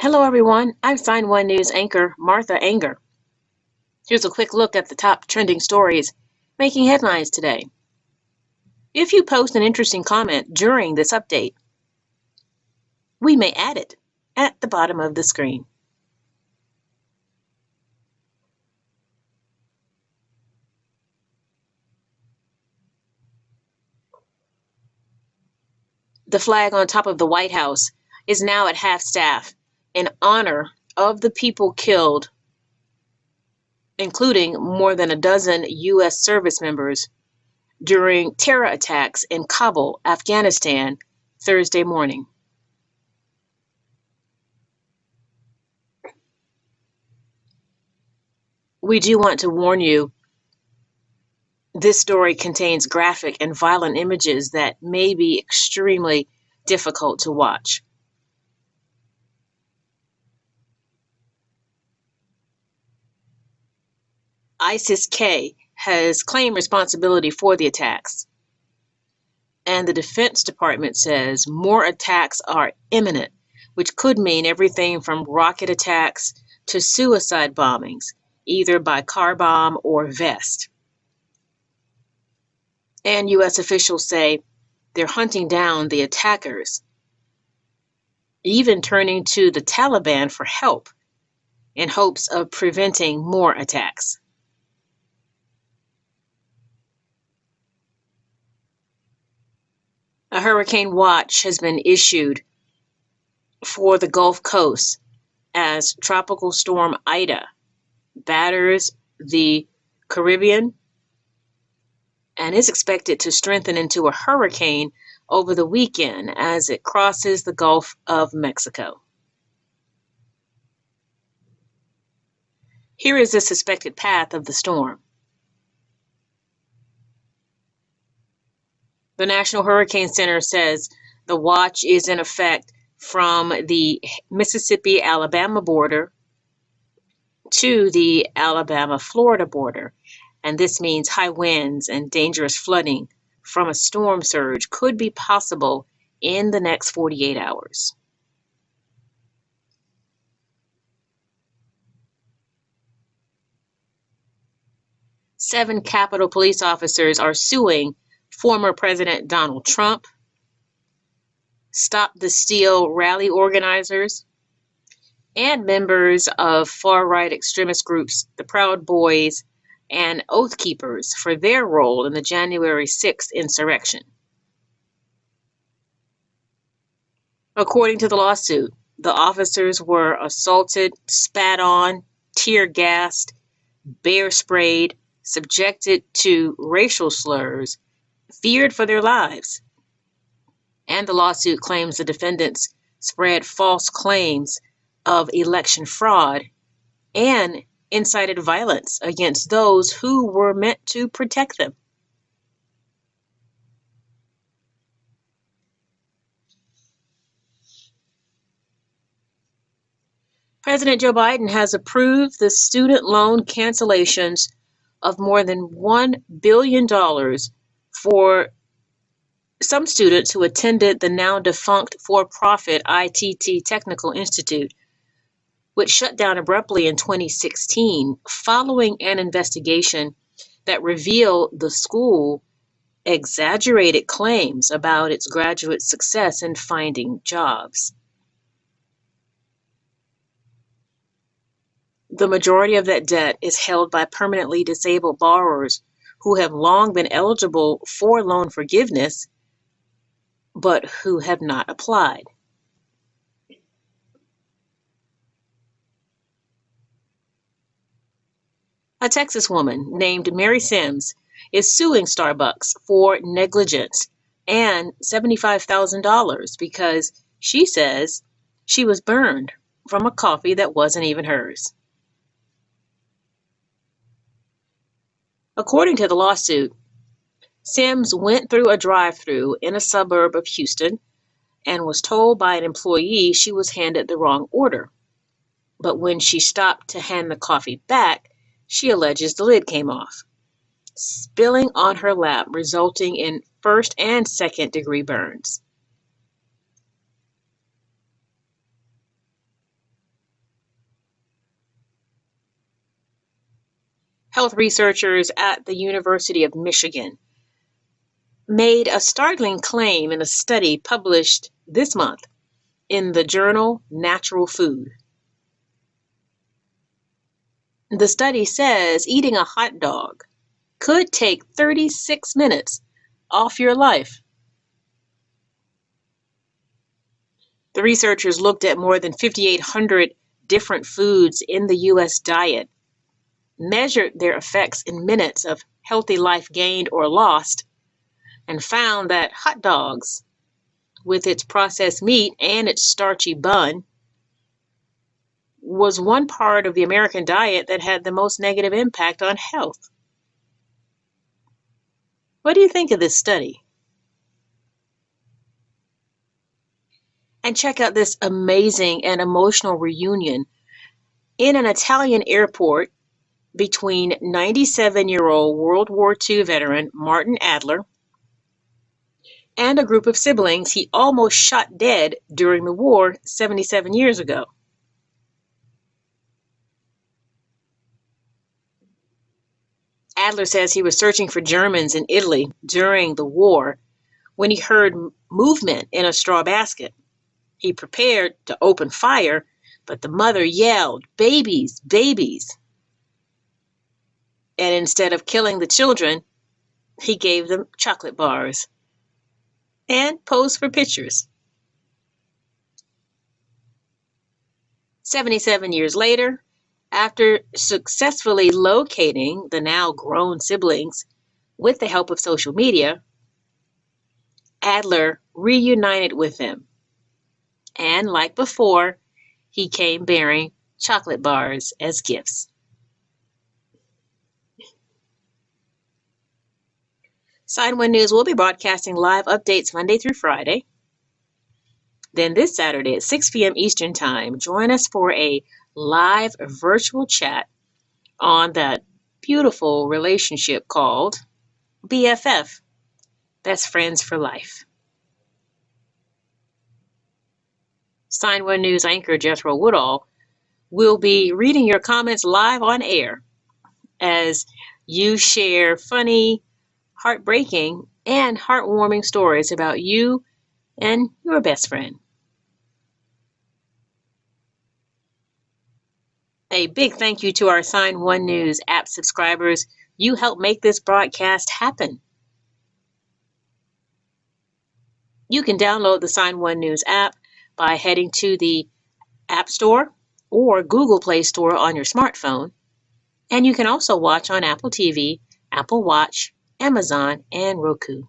Hello everyone, I'm Sign1News anchor Martha Anger. Here's a quick look at the top trending stories making headlines today. If you post an interesting comment during this update, we may add it at the bottom of the screen. The flag on top of the White House is now at half-staff in honor of the people killed, including more than a dozen U.S. service members during terror attacks in Kabul, Afghanistan, Thursday morning. We do want to warn you, this story contains graphic and violent images that may be extremely difficult to watch. ISIS-K has claimed responsibility for the attacks, and the Defense Department says more attacks are imminent, which could mean everything from rocket attacks to suicide bombings, either by car bomb or vest. And U.S. officials say they're hunting down the attackers, even turning to the Taliban for help in hopes of preventing more attacks. A hurricane watch has been issued for the Gulf Coast as Tropical Storm Ida batters the Caribbean and is expected to strengthen into a hurricane over the weekend as it crosses the Gulf of Mexico. Here is the suspected path of the storm. The National Hurricane Center says the watch is in effect from the Mississippi-Alabama border to the Alabama-Florida border, and this means high winds and dangerous flooding from a storm surge could be possible in the next 48 hours. Seven Capitol police officers are suing former President Donald Trump, Stop the Steal rally organizers, and members of far-right extremist groups, the Proud Boys and Oath Keepers, for their role in the January 6th insurrection. According to the lawsuit, the officers were assaulted, spat on, tear-gassed, bear-sprayed, subjected to racial slurs, feared for their lives. And the lawsuit claims the defendants spread false claims of election fraud and incited violence against those who were meant to protect them. President Joe Biden has approved the student loan cancellations of more than $1 billion for some students who attended the now defunct for-profit ITT Technical Institute, which shut down abruptly in 2016 following an investigation that revealed the school exaggerated claims about its graduate success in finding jobs. The majority of that debt is held by permanently disabled borrowers who have long been eligible for loan forgiveness, but who have not applied. A Texas woman named Mary Sims is suing Starbucks for negligence and $75,000 because she says she was burned from a coffee that wasn't even hers. According to the lawsuit, Sims went through a drive-thru in a suburb of Houston and was told by an employee she was handed the wrong order. But when she stopped to hand the coffee back, she alleges the lid came off, spilling on her lap, resulting in first and second degree burns. health researchers at the University of Michigan made a startling claim in a study published this month in the journal Natural Food. The study says eating a hot dog could take 36 minutes off your life. The researchers looked at more than 5,800 different foods in the U.S. diet, measured their effects in minutes of healthy life gained or lost, and found that hot dogs, with its processed meat and its starchy bun, was one part of the American diet that had the most negative impact on health. What do you think of this study? And check out this amazing and emotional reunion in an Italian airport between 97-year-old World War II veteran Martin Adler and a group of siblings he almost shot dead during the war 77 years ago. Adler says he was searching for Germans in Italy during the war when he heard movement in a straw basket. He prepared to open fire, but the mother yelled, "Babies, babies!" And instead of killing the children, he gave them chocolate bars and posed for pictures. 77 years later, after successfully locating the now grown siblings with the help of social media, Adler reunited with them. And like before, he came bearing chocolate bars as gifts. Sign1News will be broadcasting live updates Monday through Friday. Then this Saturday at 6 p.m. Eastern Time, join us for a live virtual chat on that beautiful relationship called BFF, Best Friends for Life. Sign1News anchor Jethro Woodall will be reading your comments live on air as you share funny, heartbreaking, and heartwarming stories about you and your best friend. A big thank you to our Sign1News app subscribers. You help make this broadcast happen. You can download the Sign1News app by heading to the App Store or Google Play Store on your smartphone. And you can also watch on Apple TV, Apple Watch, Amazon, and Roku.